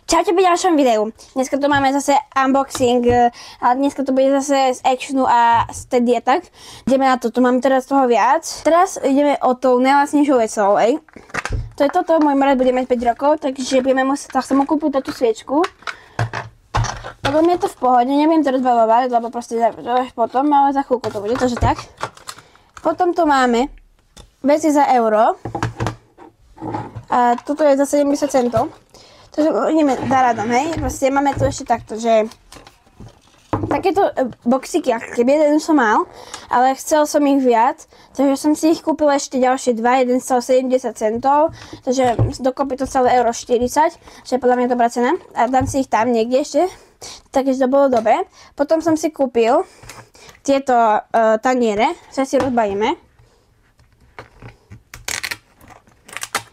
Čaute pri ďalšom videu. Dneska tu máme zase unboxing, ale dneska to bude zase z Actionu a z Teddy a tak. Ideme na to, tu mám teraz toho viac. Teraz ideme o tou najlacnejšou vecou, ej. To je toto, môj Marek bude mať 5 rokov, takže budeme musieť, tak som mu kúpil túto sviečku. Podľa mňa je to v pohode, nebudem to rozbalovať, lebo proste potom, ale za chvíľku to bude, takže tak. Potom tu máme veci za euro. A toto je za 70 centov. Takže ideme dáradom, hej, proste máme tu ešte takto, že takéto boxíky, ako keby jeden som mal, ale chcel som ich viac, takže som si ich kúpil ešte ďalšie dva, jeden stal 70 centov, takže dokopy to celé euro 40, čo je podľa mňa dobrá cena a dám si ich tam niekde ešte, takže to bolo dobre. Potom som si kúpil tieto taniere, sa si rozbavíme.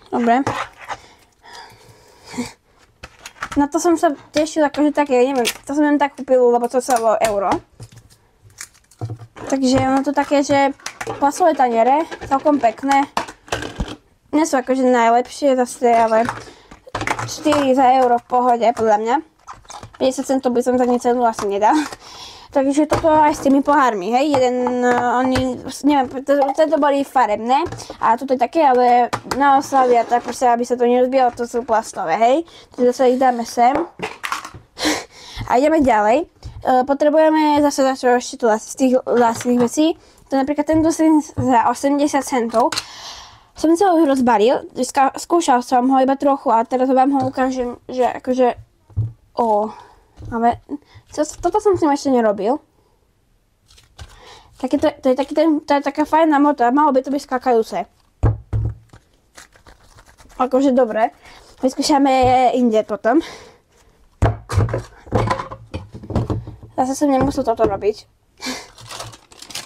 Dobre. Na to som sa tešil, akože také, neviem, to som len tak kúpil, lebo to stalo euro. Takže ono to také, že plasové taniere, celkom pekné. Nie sú akože najlepšie zase, ale 4 za euro v pohode, podľa mňa. 50 centov by som za ne cenu asi nedal. Takže toto aj s tými pohármi, hej, jeden, oni, neviem, to boli farebné a toto je také, ale na oslavy a tak proste, aby sa to nerozbíjalo, to sú plastové, hej. Takže zase ich dáme sem. A ideme ďalej. Potrebujeme zase ešte tu z tých lacných vecí. To napríklad tento za 80 centov. Som sa už rozbalil, skúšal som ho iba trochu a teraz vám ho ukážem, že akože, ale toto som s ním ešte nerobil. To je taká fajná moto a malo by to byť skákajúce. Akože dobre. Vyskúšame inde potom. Zase som nemusel toto robiť.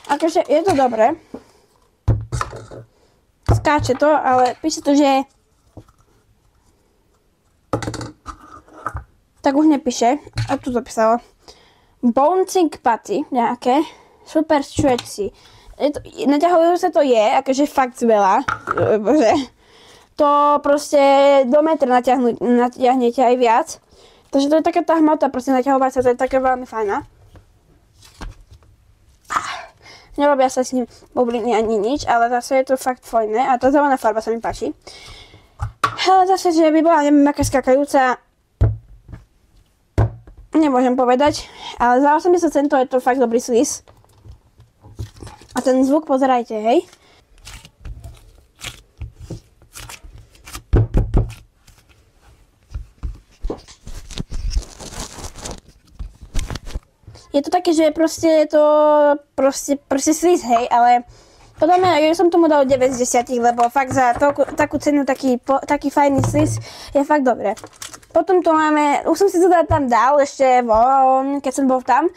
Akože je to dobre. Skáče to, ale píše to, že tak už nepíše. A tu to písalo. Bouncing patty, nejaké. Super stretchy. Naťahujúce to je, akože fakt veľa. Bože. To proste do metra natiahnete aj viac. Takže to je taká tá hmota, proste naťahovať sa, to je také veľmi fajná. Nerobia sa s ním bubliny ani nič, ale zase je to fakt fajné a tá zelená farba sa mi páči. Ale zase, že by bola neviem aká skakajúca, nemôžem povedať, ale za 80 centov je to fakt dobrý slis. A ten zvuk pozerajte, hej. Je to také, že proste je to proste slis, hej, ale podľa mňa, ja som tomu dal 9 z 10, lebo fakt za takú cenu, taký fajný slis je fakt dobré. Potom tu máme, už som si to tam dal ešte von, keď som bol tam,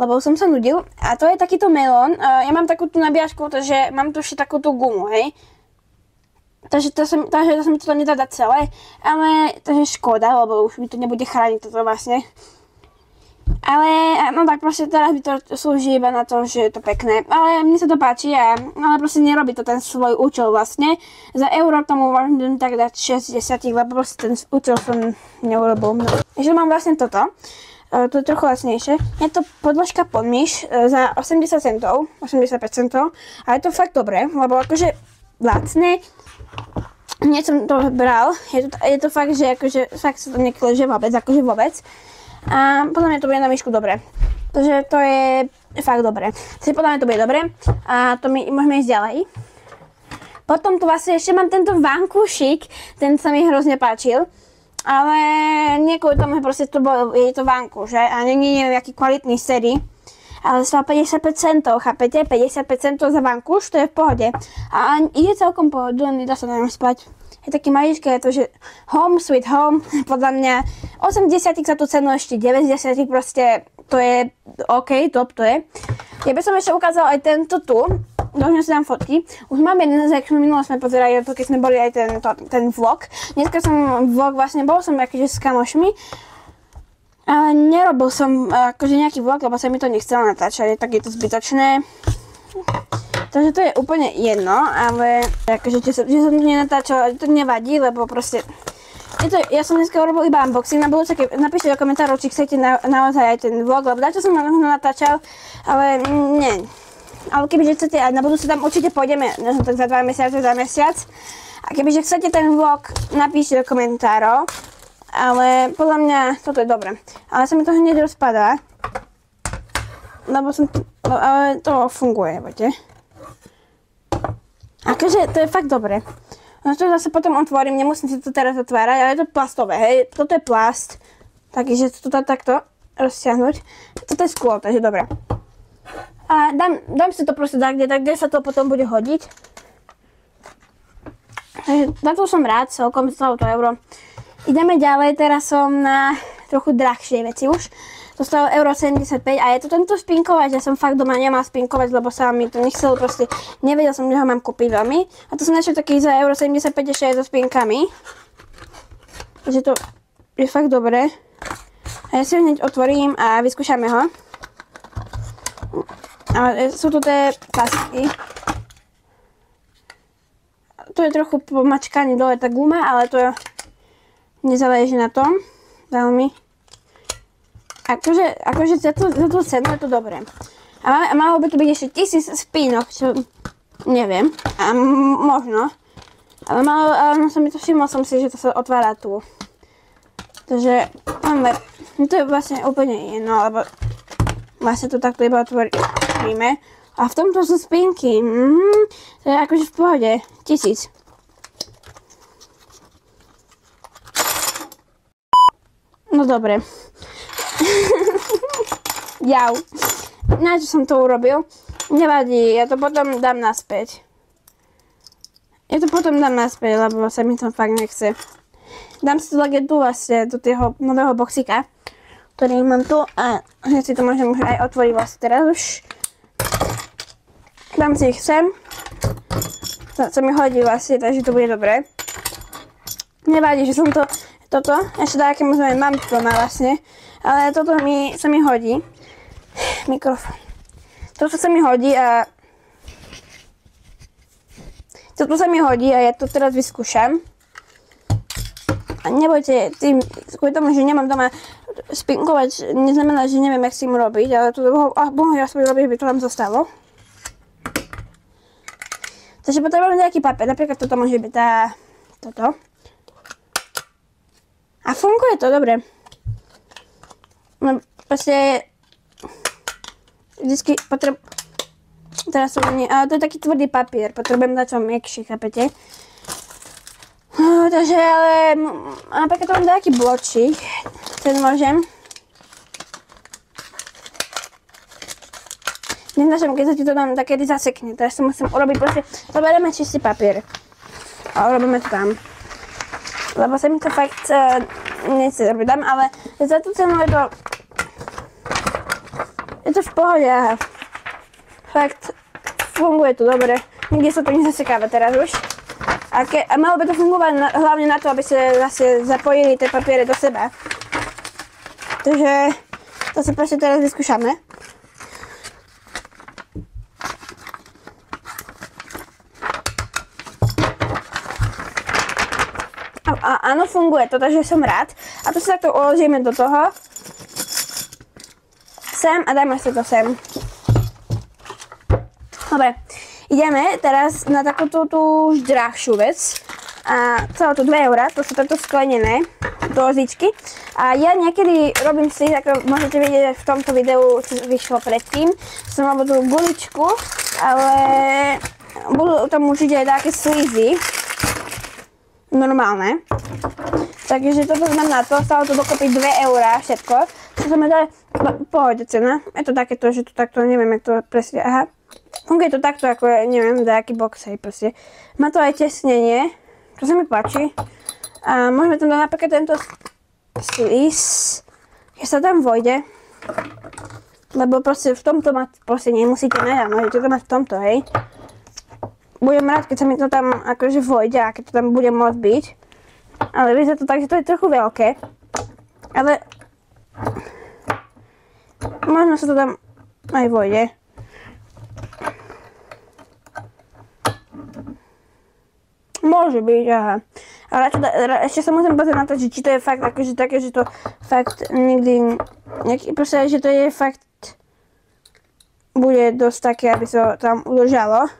lebo som sa nudil. A to je takýto melón. Ja mám takú tú nabíjačku, takže mám tu ešte takú tú gumu, hej. Takže to sa mi to nedá dať celé, ale to je škoda, lebo už mi to nebude chrániť toto vlastne. Ale, no tak proste teraz by to slúži iba na to, že je to pekné. Ale mne sa to páči, ale proste nerobí to ten svoj účel vlastne. Za euro tomu môžem tak dať 6 z 10, lebo proste ten účel som neurobil. Takže mám vlastne toto. To je trochu lacnejšie. Je to podložka pod myš za 80 centov, 85 centov. A je to fakt dobré, lebo akože lacné. Hneď som to bral. Je to fakt, že akože fakt sa to nekleže vôbec, akože vôbec. A podľa mňa to bude na myšku dobre. Takže to je fakt dobre. Takže podľa mňa to bude dobre. A to my môžeme ísť ďalej. Potom tu vlastne ešte mám tento vankúšik. Ten sa mi hrozne páčil. Ale nie kvôli tomu, že proste je to vankúš, že? A nie je nejaký kvalitný sérii. Ale stále 55 centov, chápete? 55 centov za vankúš, to je v pohode. A je celkom pohodlný, dá sa na ňom spať. Je taký maličký, je to, že home, sweet home, podľa mňa 80 za tú cenu, ešte 90 proste, to je OK, top to je. Ja by som ešte ukázala aj tento tu, dožne si dám fotky. Už mám jeden z Actionu, minulo sme pozerali, keď sme boli aj ten vlog. Dneska som vlog, vlastne bol som akože s kamošmi, ale nerobil som akože nejaký vlog, lebo sa mi to nechcelo natáčať, tak je to zbytočné. Takže to je úplne jedno, ale akože, že som to nenatáčala, to nevadí, lebo proste Ja som dneska urobil iba unboxing, na budúce napíšte do komentárov, či chcete naozaj aj ten vlog, lebo dačo som natáčal, ale nie. Ale kebyže chcete, a na budúce tam určite pôjdeme, tak za 2 mesiace, za mesiac. A kebyže chcete ten vlog, napíšte do komentárov. Ale podľa mňa toto je dobré. Ale sa mi to hneď rozpadá. Lebo ale to funguje, viete. Akože to je fakt dobré. No to zase potom otvorím, nemusím si to teraz otvárať, ale je to plastové, hej. Toto je plast. Takže to takto rozťahnuť. Toto je sklo, takže dobré. A dám si to proste tak, kde sa to potom bude hodiť. Takže na to som rád, celkom stalo to euro. Ideme ďalej, teraz som na trochu drahšie veci už. To stalo euro 75 a je to tento spinkovač, ja som fakt doma nemal spinkovač, lebo sa mi to nechcelo proste, nevedel som, že ho mám kúpiť veľmi. A to som našiel taký za euro 75 ešte aj so spinkami. Takže to je fakt dobré. A ja si ho hneď otvorím a vyskúšame ho. Ale sú tu tie plastiky. Tu je trochu pomačkaný dole tá guma, ale to nezáleží na tom veľmi. Akože za tú cenu je to dobré. A malo by to byť ešte 1000 spínok, čo neviem. A možno. Ale som mi to všimol som si, že to sa otvára tu. Takže to je vlastne úplne jedno, lebo vlastne to takto iba otvoríme. A v tomto sú spínky. To je akože v pohode. 1000. No dobre. Jau. Na čo som to urobil? Nevadí, ja to potom dám naspäť. Lebo sa mi to fakt nechce. Dám si to legendu vlastne do toho nového boxika, ktorý mám tu a hneď si to môžem už aj otvoriť vlastne teraz už. Dám si ich sem. To sa mi hodí vlastne, takže to bude dobré. Nevadí, že som toto, ešte také možno aj mám doma vlastne, ale toto sa mi hodí. Mikrofón. Toto sa mi hodí a ja to teraz vyskúšam. A nebojte, kvôli tomu, že nemám doma spinkovač, neznamená, že neviem, jak s tým robiť, ale to bohu ja som robiť, by to tam zostalo. Takže potrebujem nejaký papier, napríklad toto môže byť toto. A funguje to, dobre. No, proste vždycky teraz som ale to je taký tvrdý papier, potrebujem dať čo mäkší, chápete? No, takže ale napríklad to mám nejaký bločík, ten môžem. Neznačím, keď sa ti to tam takedy zasekne, teraz to musím urobiť proste, zoberieme čistý papier a urobíme to tam. Lebo sa mi to fakt nechce robiť tam, ale za tú cenu je to v pohode, aha. Fakt funguje to dobre, nikde sa to nezasekáva teraz už. A malo by to fungovať hlavne na to, aby ste zase zapojili tie papiere do seba. Takže to sa proste teraz vyskúšame. A áno, funguje to, takže som rád. A to si takto uložíme do toho. Sem a dajme si to sem. Dobre, ideme teraz na takúto tú drahšiu vec. A celé to 2 €, to sú takto sklenené dozičky. A ja niekedy robím si, ako môžete vidieť v tomto videu, čo vyšlo predtým, som robil tú guličku, ale budú tam určite aj také slízy. Normálne. Takže toto znamená to, stalo to dokopy 2 € všetko. To sa mi dá pohode cena. Je to takéto, že to takto, neviem, jak to presne, aha. Funguje to takto, ako neviem, nejaký box, hej, proste. Má to aj tesnenie, to sa mi páči. A môžeme tam dať napríklad tento slíz, keď sa tam vojde. Lebo proste v tomto proste nemusíte mať, môžete to mať v tomto, hej. Budem rád, keď sa mi to tam akože vojde a keď to tam bude môcť byť. Ale vyzerá to tak, že to je trochu veľké. Ale možno sa to tam aj vojde. Môže byť, aha. A Ale ešte sa musím pozrieť na to, či to je fakt akože také, že to fakt nikdy, proste, že to je fakt, bude dosť také, aby sa tam udržalo.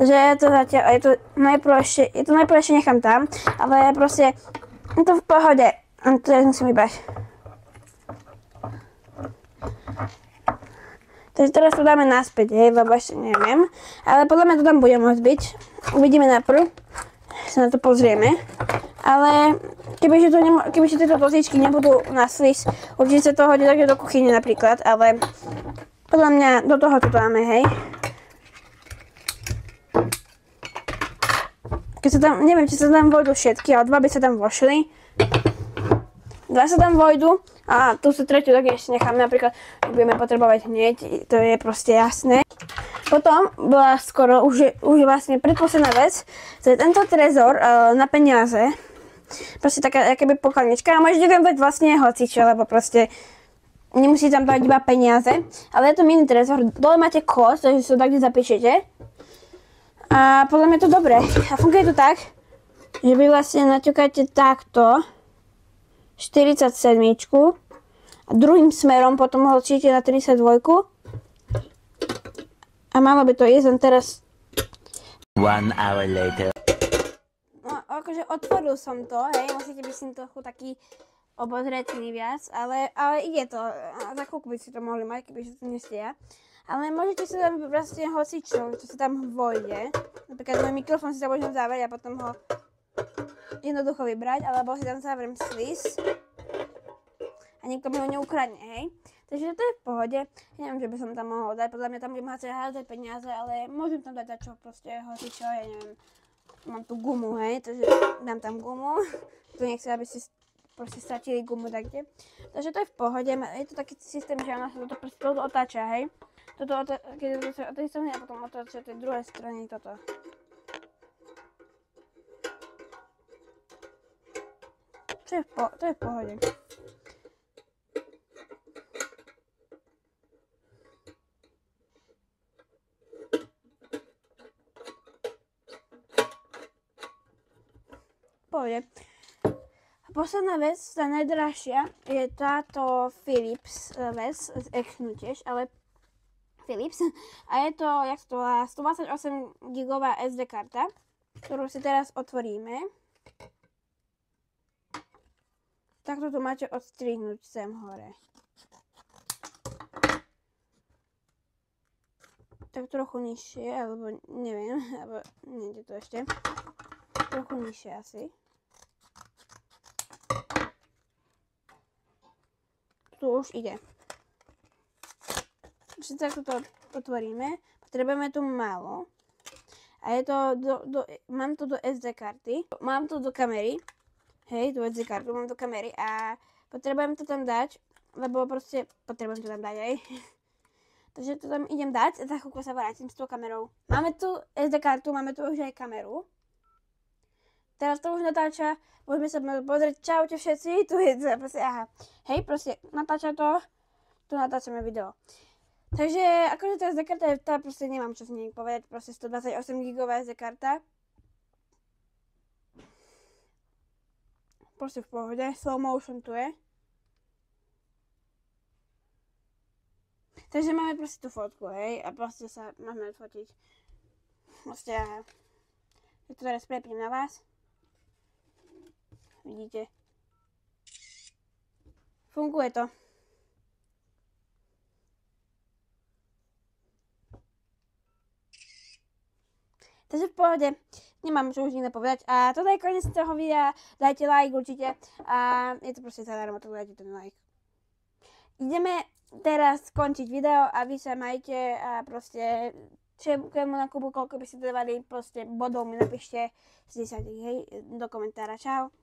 Takže ja to zatiaľ, je to najprvšie nechám tam, ale proste, je to v pohode. To ja musím vybrať. Takže teraz to dáme naspäť, hej, lebo ešte neviem. Ale podľa mňa to tam bude môcť byť. Uvidíme najprv. Sa na to pozrieme. Ale kebyže tieto dosičky nebudú na slis, určite sa to hodí také do kuchyne napríklad, ale podľa mňa do toho to dáme, hej. Keď sa tam, neviem, či sa tam vojdu všetky, ale 2 by sa tam vošli. 2 sa tam vojdu a tu sa tretiu tak ešte necháme, napríklad budeme potrebovať hneď, to je proste jasné. Potom bola skoro, už vlastne predposledná vec, to je tento trezor na peniaze. Proste taká akoby pokladnička a môžete tam dať vlastne hocičo, lebo proste nemusíte tam dať iba peniaze. Ale je to mini trezor, dole máte kód, takže sa tak kde zapíšete. A podľa mňa je to dobré. A funguje to tak, že vy vlastne naťukáte takto 47 a druhým smerom potom ho hlčíte na 32 a malo by to ísť len teraz. 1 hour later. No, akože otvoril som to, hej, musíte byť s tým trochu taký obozretný viac, ale ide to. A za chvíľku by si to mohli mať, keby si to nestia. Ale môžete sa tam vlastne hocičo, čo sa tam vojde. Napríklad môj mikrofón si tam môžem zavrieť a potom ho jednoducho vybrať, alebo si tam zavriem slis a nikto mi ho neukradne, hej. Takže to je v pohode. Neviem, že by som tam mohol dať, podľa mňa tam budem házať peniaze, ale môžem tam dať čo proste hocičo, ja neviem. Mám tu gumu, hej, takže dám tam gumu. To nechce, aby si proste stratili gumu takde. Takže to je v pohode, je to taký systém, že ona sa toto proste otáča, hej. Keď to sa od tej strany a potom otáča tej druhej strany toto. To je v pohode. Pohode. Posledná vec, tá najdrahšia, je táto Philips vec, tiež, ale Philips. A je to, jak to volá, 128 gigová SD karta, ktorú si teraz otvoríme. Takto to máte odstrihnúť sem hore. Tak trochu nižšie, alebo neviem, alebo nejde to ešte. Trochu nižšie asi. Tu už ide. Všetci takto to otvoríme. Potrebujeme tu málo. A je to mám to do SD karty. Mám to do kamery. Hej, tú SD kartu mám do kamery a potrebujem to tam dať, lebo proste potrebujem to tam dať, hej. Takže to tam idem dať a za chvíľku sa vrátim s tou kamerou. Máme tu SD kartu, máme tu už aj kameru. Teraz to už natáča, môžeme sa pozrieť, čaute všetci, tu je proste, aha. Hej, proste natáča to, tu natáčame video. Takže akože tá SD karta je, tá proste nemám čo s nej povedať, proste 128 gigová SD karta. Proste v pohode, slow motion tu je. Takže máme proste tú fotku, hej, a proste sa môžeme fotiť. Proste, ja to teraz prepnem na vás. Vidíte. Funguje to. Takže v pohode, nemám čo už iné povedať. A toto je koniec toho videa, dajte like určite a je to proste zadarmo, to dajte ten like. Ideme teraz skončiť video a vy sa majte a proste čekujem na Kubu, koľko by ste dávali, proste bodov mi napíšte z 10, hej, do komentára, čau.